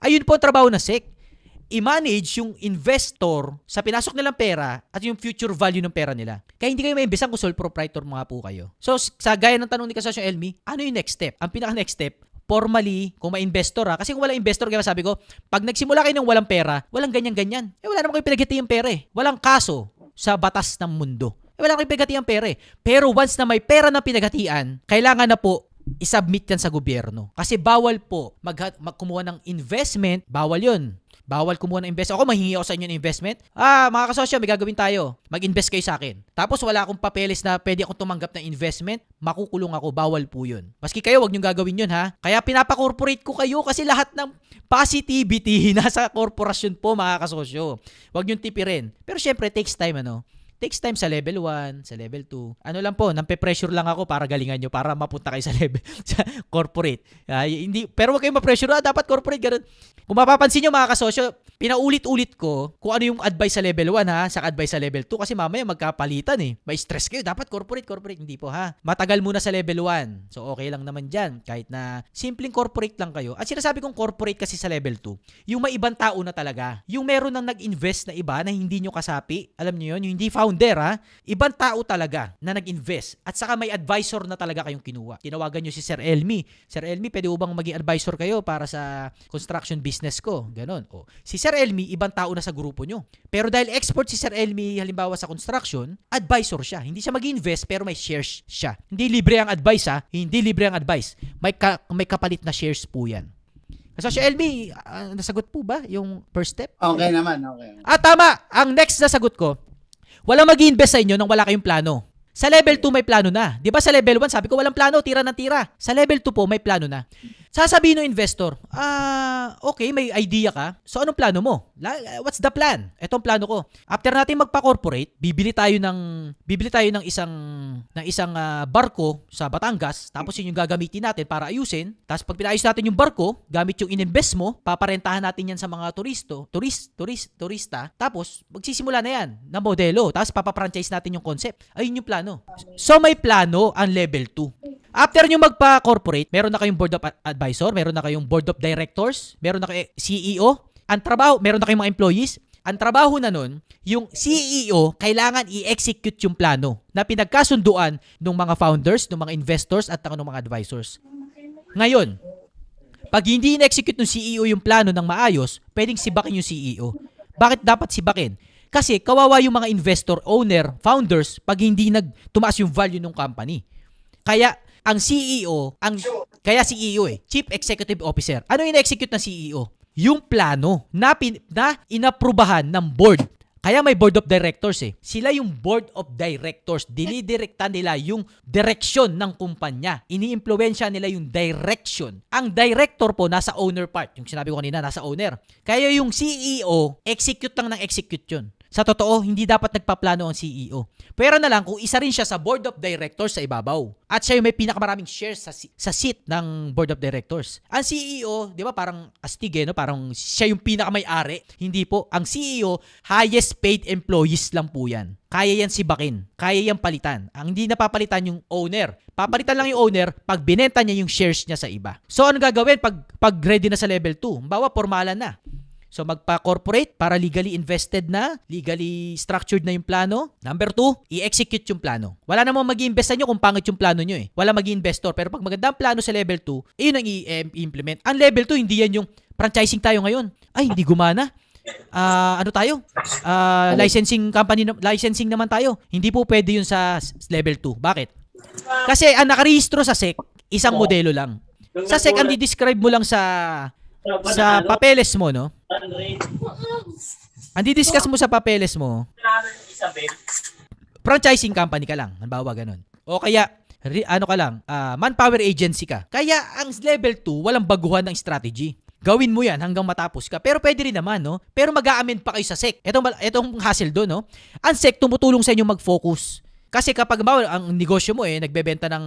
Ayun po ang trabaho ng SEC. I-manage yung investor sa pinasok nilang pera at yung future value ng pera nila. Kaya hindi kayo maimbesan kung sole proprietor mga po kayo. So, sa gaya ng tanong ni Kasosyo Elmi, ano yung next step? Ang pinaka-next step, formally, kung may investor kasi kung wala investor, kaya sabi ko, pag nagsimula kayo ng walang pera, walang ganyan-ganyan. Wala naman kayo pinaghati yung pera Walang kaso sa batas ng mundo. Wala kayo pinaghati yung pera Pero once na may pera na pinaghatian, kailangan na po isubmit yan sa gobyerno. Kasi bawal po kumuha ng investment, bawal yun. Bawal kumuha ng investment. Ako, mahingi ako sa inyo ng investment. Mga kasosyo, may gagawin tayo. Mag-invest kayo sa akin. Tapos wala akong papeles na pwede akong tumanggap ng investment. Makukulong ako. Bawal po yun. Maski kayo, wag nyo gagawin yun ha. Kaya pinapa-corporate ko kayo kasi lahat ng positivity nasa korporasyon po mga kasosyo. Wag nyo tipirin. Pero syempre, takes time Takes time sa level 1, sa level 2. Ano lang po, nampe-pressure lang ako para galingan nyo, para mapunta kayo sa level sa corporate. Hindi, pero wag kayong ma-pressure, dapat corporate, ganun. Kung mapapansin nyo mga kasosyo, pinaulit-ulit ko kung ano yung advice sa level 1 sa advice sa level 2 kasi mamaya magkapalitan May stress kayo, dapat corporate. Hindi po Matagal muna sa level 1. So okay lang naman dyan, kahit na simpleng corporate lang kayo. At sinasabi kong corporate kasi sa level 2, yung may ibang tao na talaga. Yung meron nang nag-invest na iba na hindi nyo kasapi, alam nyo yun, yung hindi founder ibang tao talaga na nag-invest at saka may advisor na talaga kayong kinuha. Tinawagan nyo si Sir Elmi. Sir Elmi, pwede bang maging advisor kayo para sa construction business ko? Ganon. Si Sir Elmi, ibang tao na sa grupo nyo. Pero dahil expert si Sir Elmi, halimbawa sa construction, advisor siya. Hindi siya mag-invest pero may shares siya. Hindi libre ang advice Hindi libre ang advice. May kapalit na shares po yan. So, Sir Elmi, nasagot po ba yung first step? Okay naman, okay. Tama. Ang next na sagot ko, walang mag-i-invest sa inyo nang wala kayong plano. Sa level 2 may plano na. 'Di ba sa level 1 sabi ko walang plano, tira ng tira. Sa level 2 po may plano na. Sasabihin ng investor, okay, may idea ka. So anong plano mo? What's the plan? Ito ang plano ko. After natin magpa-corporate, bibili tayo ng isang barko sa Batangas, tapos yun yung gagamitin natin para ayusin. Tapos pag pinayos natin yung barko, gamit yung ininvest mo, paparentahan natin yan sa mga turista. Tapos magsisimula na yan na modelo. Tapos papapranchise natin yung concept. Ayun yung plano. So may plano ang level 2. After nyo magpa-corporate, meron na kayong board of advisor, meron na kayong board of directors, meron na kayong CEO. Ang trabaho, meron na kayong mga employees. Ang trabaho na nun, yung CEO, kailangan i-execute yung plano na pinagkasunduan ng mga founders, ng mga investors, at ng mga advisors. Ngayon, pag hindi in-execute ng CEO yung plano ng maayos, pwedeng sibakin yung CEO. Bakit dapat sibakin? Kasi kawawa yung mga investor, owner, founders, pag hindi tumaas yung value ng company. Kaya, ang CEO, CEO Chief Executive Officer. Ano in-execute ng CEO? Yung plano na inaprubahan ng board. Kaya may board of directors Sila yung board of directors. Dinidirekta nila yung direksyon ng kumpanya. Ini-impluwensya nila yung direction. Ang director po nasa owner part. Yung sinabi ko kanina, nasa owner. Kaya yung CEO, execute lang ng execute yun. Sa totoo, hindi dapat nagpaplano ang CEO. Pero na lang kung isa rin siya sa board of directors sa ibabaw. At siya yung may pinakamaraming shares sa seat ng board of directors. Ang CEO, di ba parang astig parang siya yung pinakamay-ari. Hindi po. Ang CEO, highest paid employees lang po yan. Kaya yan sibakin. Kaya yan palitan. Ang hindi napapalitan yung owner. Papalitan lang yung owner pag binenta niya yung shares niya sa iba. So ano gagawin pag ready na sa level 2? Bawa, formalan na. So magpa-corporate para legally invested na, legally structured na yung plano. Number 2, i-execute yung plano. Wala namang mag-i-invest sa inyo kung pangit yung plano nyo Wala mag-i-investor. Pero pag maganda ang plano sa level 2, yun ang i-implement. Ang level 2, hindi yan yung franchising tayo ngayon. Ay, hindi gumana. Ano tayo? Licensing company, licensing naman tayo. Hindi po pwede yun sa level 2. Bakit? Kasi ang nakarehistro sa SEC, isang modelo lang. Sa SEC, ang di-describe mo lang sa papeles mo, no? Ang di-discuss mo sa papeles mo, franchising company ka lang. Halimbawa, ganun. O kaya, ano ka lang, manpower agency ka. Kaya, ang level 2, walang baguhan ng strategy. Gawin mo yan hanggang matapos ka. Pero pwede rin naman, no? Pero mag-a-amend pa kayo sa SEC. Itong hassle doon, no? Ang SEC tumutulong sa inyo mag-focus. Kasi kapag ang negosyo mo nagbebenta ng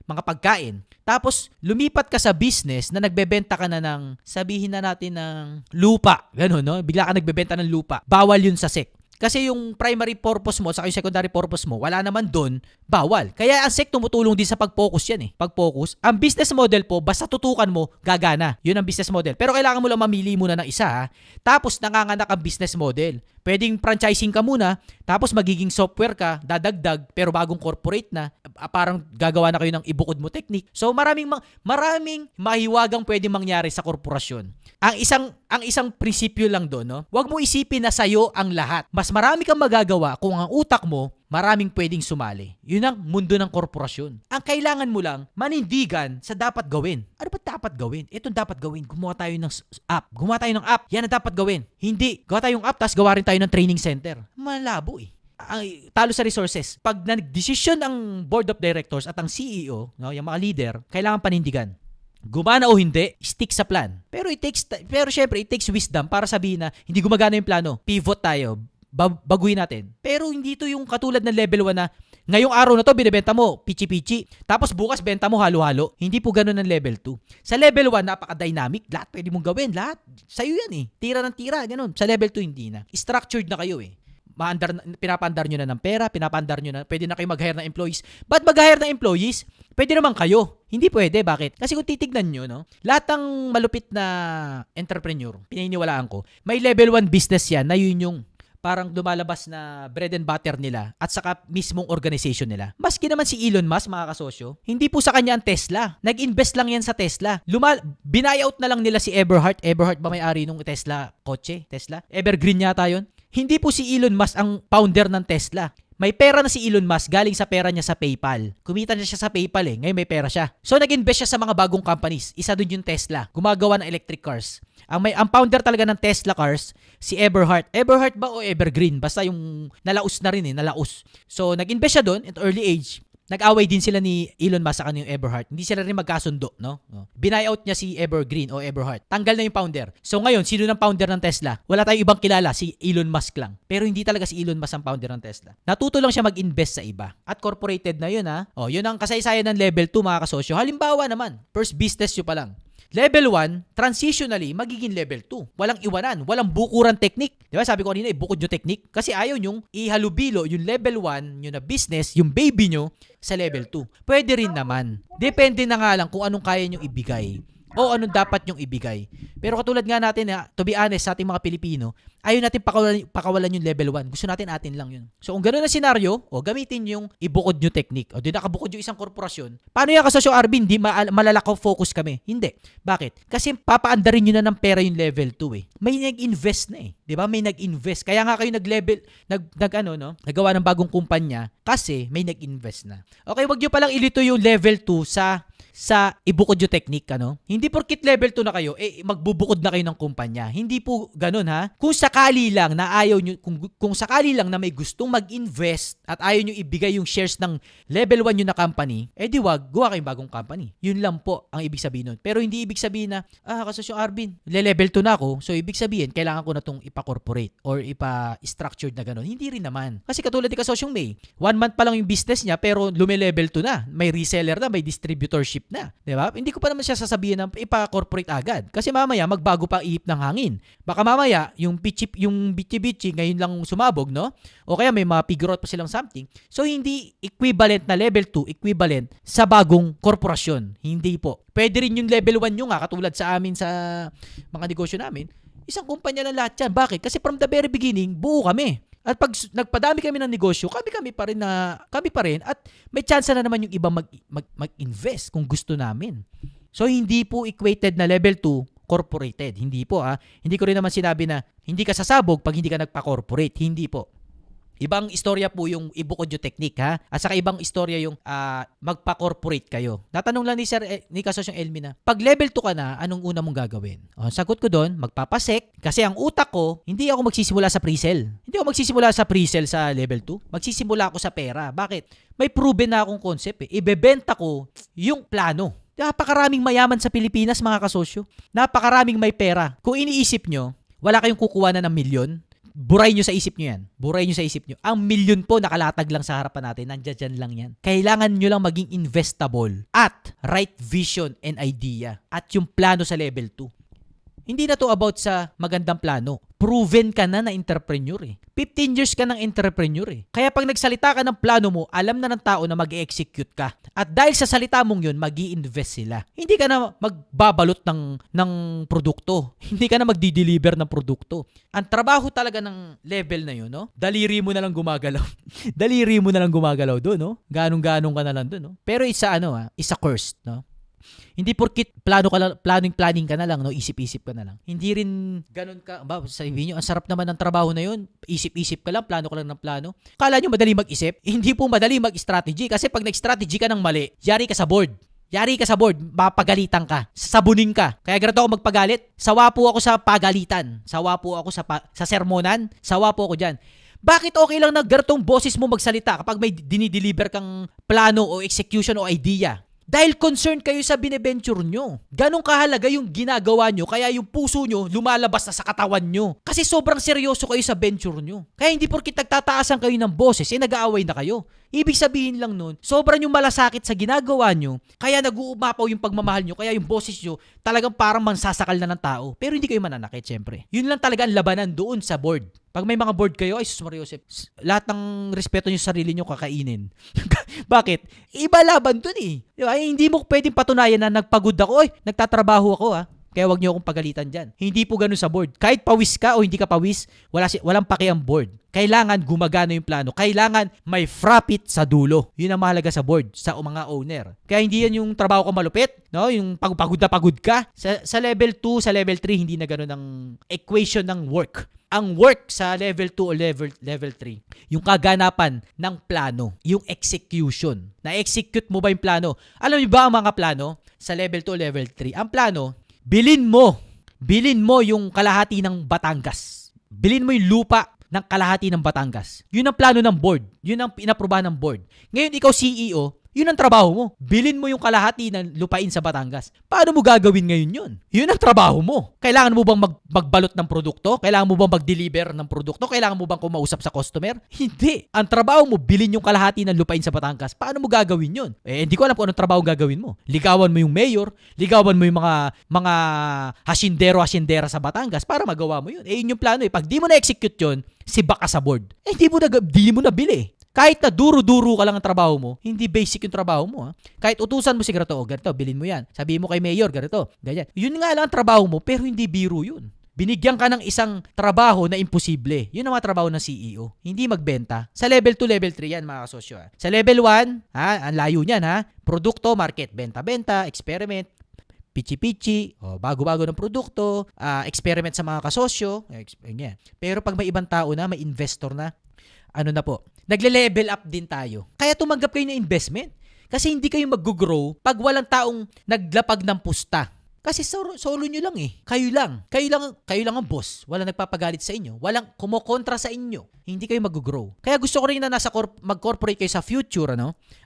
mga pagkain, tapos lumipat ka sa business na nagbebenta ka na ng, sabihin na natin ng lupa, gano'n, no? Bigla ka nagbebenta ng lupa. Bawal yun sa SEC. Kasi yung primary purpose mo saka yung secondary purpose mo, wala naman doon, bawal. Kaya ang SEC tumutulong din sa pag-focus yan eh. Pag-focus. Ang business model po, basta tutukan mo, gagana. Yun ang business model. Pero kailangan mo lang mamili muna ng isa ha. Tapos nanganganak ang business model. Pwedeng franchising ka muna, tapos magiging software ka, dadagdag, pero bagong corporate na, parang gagawa na kayo ng ibukod mo technique. So maraming mahiwagang pwedeng mangyari sa korporasyon. Ang isang prinsipyo lang doon, no? Huwag mo isipin na sayo ang lahat. Mas marami kang magagawa kung ang utak mo maraming pwedeng sumali. Yun ang mundo ng korporasyon. Ang kailangan mo lang, manindigan sa dapat gawin. Ano ba dapat gawin? Ito dapat gawin. Gumawa tayo ng app. Gumawa tayo ng app. Yan ang dapat gawin. Hindi. Gawa tayong app, tapos gawa rin tayo ng training center. Malabo eh. Talo sa resources. Pag nag-decision ang board of directors at ang CEO, no, yung mga leader, kailangan panindigan. Gumana o hindi, stick sa plan. Pero syempre, it takes wisdom para sabihin na hindi gumagana yung plano. Pivot tayo. Baguhin natin. Pero hindi to yung katulad ng level 1 na ngayong araw na to binebenta mo pichi-pichi. Tapos bukas benta mo halo-halo. Hindi po ganoon ang level 2. Sa level 1 napaka-dynamic. Lahat pwede mong gawin. Lahat. Sa'yo yan eh. Tira ng tira. Ganun. Sa level 2 hindi na. Structured na kayo eh. Pinapandar nyo na ng pera. Pinapandar nyo na. Pwede na kayo mag-hire ng employees. Ba't mag-hire ng employees? Pwede naman kayo. Hindi pwede. Bakit? Kasi kung titignan nyo, no, lahat ng malupit na entrepreneur, pininiwalaan ko, may level 1 business yan na yun yung parang lumalabas na bread and butter nila at saka mismong organization nila. Maski naman si Elon Musk, mga kasosyo, hindi po sa kanya ang Tesla. Nag-invest lang yan sa Tesla. Binayout na lang nila si Eberhard. Eberhard ba may-ari nung Tesla kotse? Tesla? Evergreen yata yun. Hindi po si Elon Musk ang founder ng Tesla. May pera na si Elon Musk galing sa pera niya sa PayPal. Kumita na siya sa PayPal eh. Ngayon may pera siya. So nag-invest siya sa mga bagong companies. Isa doon yung Tesla. Gumagawa ng electric cars. Ang founder talaga ng Tesla cars, si Eberhard. Eberhard ba o Evergreen? Basta yung nalaos na rin eh. Nalaos. So nag-invest siya doon at early age. Nag-away din sila ni Elon Musk sa kanyang Eberhard. Hindi sila rin magkasundo, no? Binayout niya si Evergreen o Eberhard. Tanggal na yung founder. So ngayon, sino ng founder ng Tesla? Wala tayong ibang kilala, si Elon Musk lang. Pero hindi talaga si Elon Musk ang founder ng Tesla. Natuto lang siya mag-invest sa iba. At corporated na yun ha. Yun ang kasaysayan ng level 2 mga kasosyo. Halimbawa naman, first business nyo pa lang. Level 1, transitionally, magiging level 2. Walang iwanan, walang bukuran technique. Di ba? Sabi ko kanina, ibukod yung technique. Kasi ayaw nyong ihalubilo yung level 1, yung na business, yung baby nyo, sa level 2. Pwede rin naman. Depende na nga lang kung anong kaya nyong ibigay o anong dapat nyong ibigay. Pero katulad nga natin, to be honest, sa ating mga Pilipino, ayaw natin pakawalan yung level 1. Gusto natin atin lang yun. So kung gano'n na senaryo, gamitin yung ibukod nyo technique. Di nakabukod yung isang korporasyon. Paano yan kasosyo Arvin? Di malalakaw focus kami. Hindi. Bakit? Kasi papaandarin nyo na ng pera yung level 2 eh. May nag-invest na eh. Di ba? May nag-invest. Kaya nga kayo nagawa ng bagong kumpanya kasi may nag-invest na. Okay, wag nyo palang ilito yung level 2 sa ibukod yung technique, ano? Hindi porkit level 2 na kayo, magbubukod na kayo ng kumpanya. Hindi po ganun, ha? Kung sakali lang na ayaw nyo, kung sakali lang na may gustong mag-invest at ayaw nyo ibigay yung shares ng level 1 nyo na company, di wag, gawa kayong bagong company. Yun lang po ang ibig sabihin nun. Pero hindi ibig sabihin na, kasosyo Arvin, level 2 na ako, so ibig sabihin, kailangan ko na itong ipa-corporate or ipa-structured na ganun. Hindi rin naman. Kasi katulad ni kasosyong May, 1 month pa lang yung business niya, pero lume-level 2 na. May reseller na, may distributorship na, 'di ba? Hindi ko pa naman siya sasabihin na ipa-corporate agad kasi mamaya magbago pa ihip ng hangin. Baka mamaya yung bitchy ngayon lang sumabog, no? O kaya may mga figure out pa silang something. So hindi equivalent na level 2, equivalent sa bagong korporasyon. Hindi po. Pwede rin yung level 1 nyo nga katulad sa amin sa mga negosyo namin. Isang kumpanya lang lahat yan. Bakit? Kasi from the very beginning, buo kami. At pag nagpadami kami ng negosyo, kami pa rin at may chance na naman yung iba mag-invest kung gusto namin. So hindi po equated na level 2 corporated. Hindi po Hindi ko rin naman sinabi na hindi ka sasabog pag hindi ka nagpa-corporate. Hindi po. Ibang istorya po yung ibukod yung technique ha. At saka ibang istorya yung magpa-corporate kayo. Natanong lang ni Kasosyong Elmi na, pag level 2 ka na, anong una mong gagawin? Sagot ko doon, magpapasek. Kasi ang utak ko, hindi ako magsisimula sa pre-sell. Hindi ako magsisimula sa pre-sell sa level 2. Magsisimula ako sa pera. Bakit? May proven na akong concept eh. Ibebenta ko yung plano. Napakaraming mayaman sa Pilipinas mga kasosyo. Napakaraming may pera. Kung iniisip nyo, wala kayong kukuha na ng milyon, buray nyo sa isip nyo yan. Buray nyo sa isip nyo. Ang milyon po nakalatag lang sa harapan natin. Nandiyan lang yan. Kailangan nyo lang maging investable at right vision and idea at yung plano sa level 2. Hindi na to about sa magandang plano. Proven ka na entrepreneur eh. 15 years ka ng entrepreneur eh. Kaya pag nagsalita ka ng plano mo, alam na ng tao na mag-execute ka. At dahil sa salita mong yun, mag-i-invest sila. Hindi ka na magbabalot ng produkto. Hindi ka na magdi-deliver ng produkto. Ang trabaho talaga ng level na yun, no? Daliri mo na lang gumagalaw. Daliri mo na lang gumagalaw doon, no? Ganong-ganong ka na lang doon, no? Pero isa cursed, no? Hindi porkit planning ka na lang, no? Isip-isip ka na lang. Hindi rin ganun ka. Sabihin nyo, ang sarap naman ng trabaho na yun. Isip-isip ka lang, plano ka lang ng plano. Kala nyo madali mag-isip? Hindi po madali mag-strategy. Kasi pag nag-strategy ka ng mali, yari ka sa board. Mapagalitan ka. Sabunin ka. Kaya ganito ako magpagalit. Sawa po ako sa pagalitan. Sawa po ako sa sermonan. Sawa po ako dyan. Bakit okay lang na ganitong boses mo magsalita kapag may dinideliver kang plano o execution o idea? Dahil concerned kayo sa bineventure nyo. Ganong kahalaga yung ginagawa nyo, kaya yung puso nyo lumalabas na sa katawan nyo. Kasi sobrang seryoso kayo sa venture nyo. Kaya hindi porkit nagtataasan kayo ng boses, nag-aaway na kayo. Ibig sabihin lang nun, sobrang yung malasakit sa ginagawa nyo, kaya nag-uumapaw yung pagmamahal nyo, kaya yung boses nyo talagang parang mansasakal na ng tao. Pero hindi kayo mananakit, syempre. Yun lang talaga ang labanan doon sa board. Pag may mga board kayo, ay sus Maria Josep, lahat ng respeto nyo sa sarili nyo kakainin. Bakit? Iba laban dun eh. Diba? Hindi mo pwedeng patunayan na nagpagod ako, nagtatrabaho ako Kaya wag nyo akong pagalitan dyan. Hindi po ganun sa board. Kahit pawis ka o hindi ka pawis, walang paki ang board. Kailangan gumagana yung plano. Kailangan may profit sa dulo. Yun ang mahalaga sa board, sa mga owner. Kaya hindi yan yung trabaho ko malupit, no? Yung pagod na pagod ka. Sa level 2, sa level 3, hindi na ganun ang equation ng work. Ang work sa level 2 o level 3, yung kaganapan ng plano, yung execution. Na-execute mo ba yung plano? Alam niyo ba ang mga plano sa level 2 o level 3? Ang plano, bilin mo yung kalahati ng Batangas. Bilin mo yung lupa ng kalahati ng Batangas. Yun ang plano ng board. Yun ang inaprubahan ng board. Ngayon, ikaw CEO, yun ang trabaho mo. Bilin mo yung kalahati ng lupain sa Batangas. Paano mo gagawin ngayon yun? Yun ang trabaho mo. Kailangan mo bang magbalot ng produkto? Kailangan mo bang mag-deliver ng produkto? Kailangan mo bang kumausap sa customer? Hindi. Ang trabaho mo, bilin yung kalahati ng lupain sa Batangas. Paano mo gagawin yun? Hindi ko alam kung anong trabaho gagawin mo. Ligawan mo yung mayor, ligawan mo yung mga hasindero-hasindera sa Batangas para magawa mo yun. Yun yung plano. Pag di mo na-execute yun, si baka sa board. Di mo nabili. Kahit na duro-duro ka lang ang trabaho mo, hindi basic yung trabaho mo. Kahit utusan mo si ganito, bilin mo yan. Sabihin mo kay mayor, ganito, ganyan. Yun nga lang ang trabaho mo, pero hindi biro yun. Binigyan ka ng isang trabaho na imposible. Yun ang mga trabaho ng CEO. Hindi magbenta. Sa level 2, level 3 yan, mga kasosyo. Sa level 1, ang layo niyan, produkto, market, benta-benta, experiment, pichi-pichi, bago-bago ng produkto, experiment sa mga kasosyo. Pero pag may ibang tao na, may investor na, nagle-level up din tayo. Kaya tumanggap kayo ng investment. Kasi hindi kayo mag-grow pag walang taong naglapag ng pusta. Kasi solo nyo lang Kayo lang ang boss. Walang nagpapagalit sa inyo. Walang kumokontra sa inyo. Hindi kayo mag-grow. Kaya gusto ko rin na mag-corporate kayo sa future,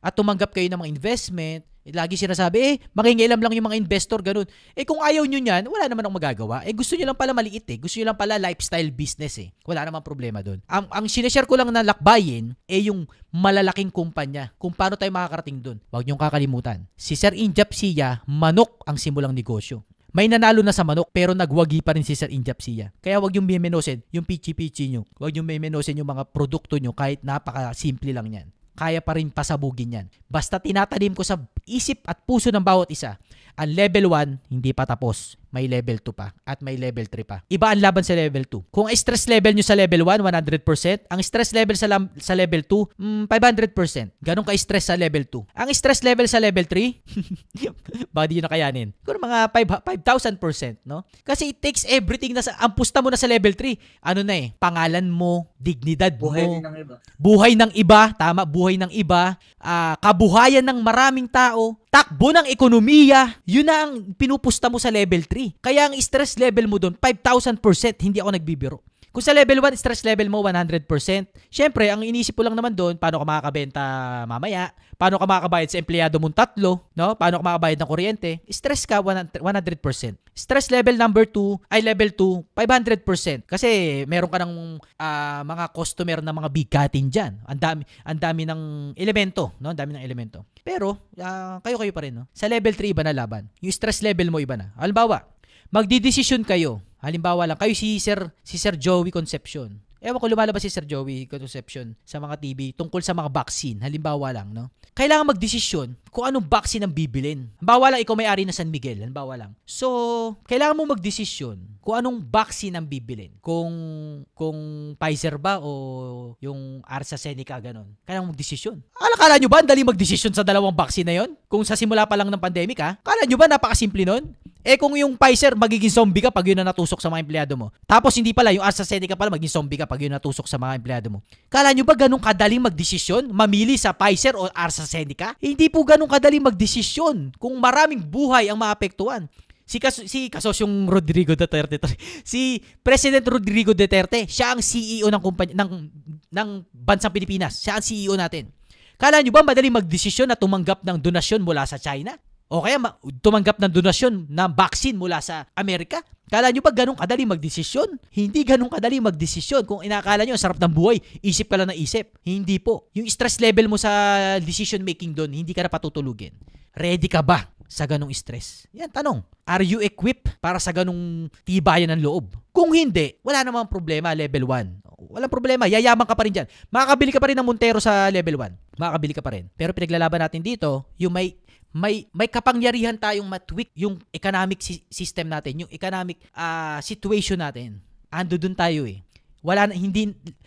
at tumanggap kayo ng mga investment. Lagi sinasabi, mangingialam lang yung mga investor, ganun. Kung ayaw nyo yan, wala naman akong magagawa. Gusto nyo lang pala maliit Gusto nyo lang pala lifestyle business Wala namang problema doon. Ang sineshare ko lang na lakbayin, yung malalaking kumpanya. Kung paano tayo makakarating doon. Huwag nyong kakalimutan. Si Sir Injap Sia, manok ang simulang negosyo. May nanalo na sa manok, pero nagwagi pa rin si Sir Injap Sia. Kaya huwag yung mimenosin yung pichi-pichi nyo. Huwag yung mimenosin yung mga produkto nyo kahit napaka-simple lang yan. Kaya pa rin pasabugin yan. Basta tinatanim ko sa isip at puso ng bawat isa. Ang level 1, hindi pa tapos. May level 2 pa. At may level 3 pa. Iba ang laban sa level 2. Kung stress level nyo sa level 1, 100%. Ang stress level sa level 2, 500%. Ganon ka-stress sa level 2. Ang stress level sa level 3, baka di nyo nakayanin. Kung mga 5,000%, no? Kasi it takes everything ang pusta mo na sa level 3. Pangalan mo, dignidad mo. Buhay ng iba. Tama, buhay ng iba. Kabuhayan ng maraming tao. Takbo ng ekonomiya. Yun na ang pinupusta mo sa level 3. Kaya ang stress level mo doon, 5,000%, hindi ako nagbibiro. Kung sa level 1, stress level mo 100%, syempre, ang inisip ko lang naman doon, paano ka makakabenta mamaya, paano ka makakabayad sa empleyado mong 3, no? Paano ka makakabayad ng kuryente, stress ka 100%. Stress level number 2, level 2, 500%. Kasi meron ka ng mga customer na mga bigatin dyan. Ang dami ng elemento, no? Ang dami ng elemento. Pero, kayo pa rin, no? Sa level 3, iba na laban. Yung stress level mo, iba na. Halimbawa, magdidesisyon kayo. Halimbawa lang, kayo si Sir Joey Concepcion. Ewan ko lumalabas si Sir Joey Concepcion sa mga TV tungkol sa mga vaccine. Halimbawa lang, no? Kailangan magdesisyon kung anong vaccine ang bibilin. Halimbawa lang, ikaw may-ari ng San Miguel. Halimbawa lang. So, kailangan mo magdesisyon kung anong vaccine ang bibilin. Kung Pfizer ba o yung AstraZeneca, ganon. Kailangan magdesisyon. Akala nyo ba ang dali magdesisyon sa dalawang vaccine na yon? Kung sa simula pa lang ng pandemic, ha? Akala nyo ba napakasimple nun? Kung yung Pfizer, magiging zombie ka pag yun na natusok sa mga empleyado mo. Tapos hindi pala, yung AstraZeneca pala, magiging zombie ka pag yun natusok sa mga empleyado mo. Kala nyo ba ganun kadaling magdesisyon? Mamili sa Pfizer o AstraZeneca? Hindi po ganun kadaling magdesisyon kung maraming buhay ang maapektuhan. Si Kasosyong Rodrigo Duterte, si President Rodrigo Duterte, siya ang CEO ng kumpanya ng bansang Pilipinas. Siya ang CEO natin. Kala nyo ba madaling magdesisyon na tumanggap ng donasyon mula sa China? O kaya tumanggap ng donasyon na vaccine mula sa Amerika? Kala nyo ba ganun kadali magdesisyon? Hindi ganun kadali magdesisyon. Kung inakala nyo, ang sarap ng buhay, isip ka lang ng isip. Hindi po. Yung stress level mo sa decision making doon, hindi ka na patutulugin. Ready ka ba sa ganung stress? Yan, tanong. Are you equipped para sa ganung tibayan ng loob? Kung hindi, wala namang problema, level 1. Walang problema, yayaman ka pa rin dyan. Makakabili ka pa rin ng Montero sa level 1. Makakabili ka pa rin. Pero pinaglalaban natin dito, yung may kapangyarihan tayong matweak yung economic system natin, yung economic situation natin. Ando dun tayo eh.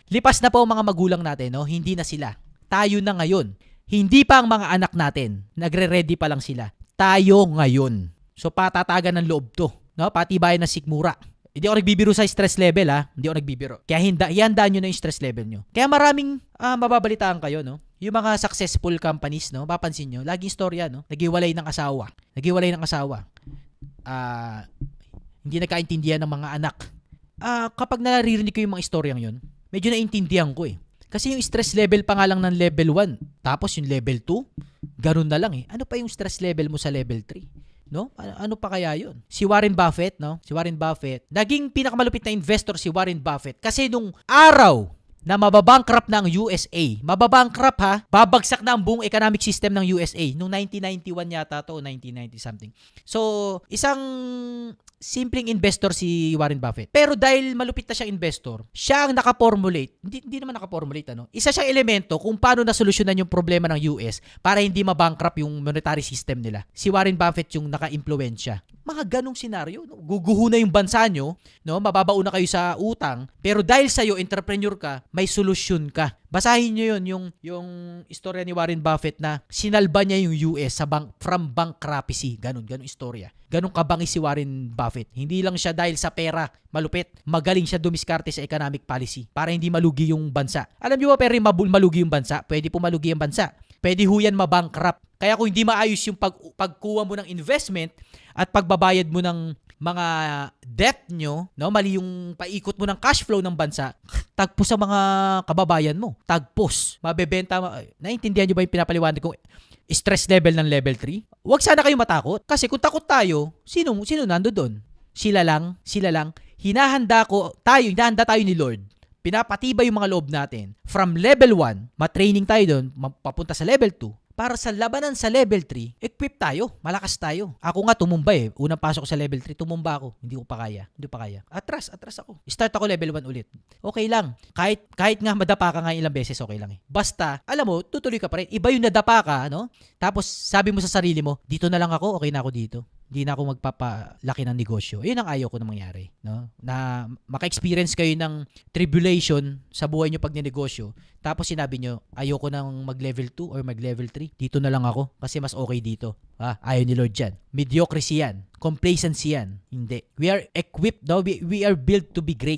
Lipas na po ang mga magulang natin, no? Hindi na sila. Tayo na ngayon. Hindi pa ang mga anak natin. Nagre-ready pa lang sila. Tayo ngayon. So patatagan ng loob to, no? Patibayan ng sikmura. Hindi ako nagbibiro sa stress level, ha? Hindi ako nagbibiro. Kaya ihandaan nyo na yung stress level nyo. Kaya maraming mababalitaan kayo, no? Yung mga successful companies, no? Papansin nyo, laging istorya, no? Naghiwalay ng asawa. Hindi nagkaintindihan ng mga anak. Kapag naririnig ko yung mga istoryang yun, medyo naintindihan ko eh. Kasi yung stress level pa nga lang ng level 1, tapos yung level 2, ganun na lang eh. Ano pa yung stress level mo sa level 3? No? Ano pa kaya yun? Si Warren Buffett, no? Si Warren Buffett, naging pinakamalupit na investor si Warren Buffett kasi nung araw na mababankrupt ng USA, mababankrupt ha, babagsak na ang buong economic system ng USA nung 1991 yata to, 1990 something. So, isang simpleng investor si Warren Buffett. Pero dahil malupit na siyang investor, siya ang nakaformulate, hindi naman nakaformulate, ano? Isa siyang elemento kung paano nasolusyonan yung problema ng US para hindi mabankrupt yung monetary system nila. Si Warren Buffett yung naka-impluwensya. Mga ganong senaryo, no? Guguho na yung bansa nyo, no? Mababauna kayo sa utang, pero dahil sa'yo, entrepreneur ka, may solusyon ka. Basahin nyo yun, yung istorya ni Warren Buffett na sinalba niya yung US from bankruptcy. Ganun istorya. Ganun kabangis si Warren Buffett. Hindi lang siya dahil sa pera, malupit. Magaling siya dumiskarte sa economic policy para hindi malugi yung bansa. Alam nyo ba, pero malugi yung bansa? Pwede po malugi yung bansa. Pwede ho yan mabankrupt. Kaya kung hindi maayos yung pagkuha mo ng investment at pagbabayad mo ng mga debt nyo, no? Mali yung paikot mo ng cash flow ng bansa, tagpos sa mga kababayan mo. Tagpos. Mabebenta. Naiintindihan nyo ba yung pinapaliwanag kong stress level ng level 3? Huwag sana kayo matakot. Kasi kung takot tayo, sino nando doon? Sila lang. Hinahanda tayo ni Lord. Pinapatibay yung mga loob natin. From level 1, matraining tayo doon, papunta sa level 2. Para sa labanan sa level 3, equip tayo, malakas tayo. Ako nga tumumba eh. Unang pasok ko sa level 3, tumumba ako. Hindi pa kaya. Atras ako. Start ako level 1 ulit. Okay lang. Kahit nga madapa ka nga ilang beses, okay lang eh. Basta, alam mo, tutuloy ka pa rin. Iba yung nadapa ka, no? Tapos sabi mo sa sarili mo, dito na lang ako, okay na ako dito. Hindi na ako magpapalaki ng negosyo. Yun ang ayaw ko na mangyari, no? Na maka-experience kayo ng tribulation sa buhay nyo pag ninegosyo. Tapos sinabi nyo, ayoko nang mag-level 2 or mag-level 3. Dito na lang ako kasi mas okay dito. Ayaw ni Lord yan. Mediocrity yan. Complacency yan. Hindi. We are equipped, no? We are built to be great.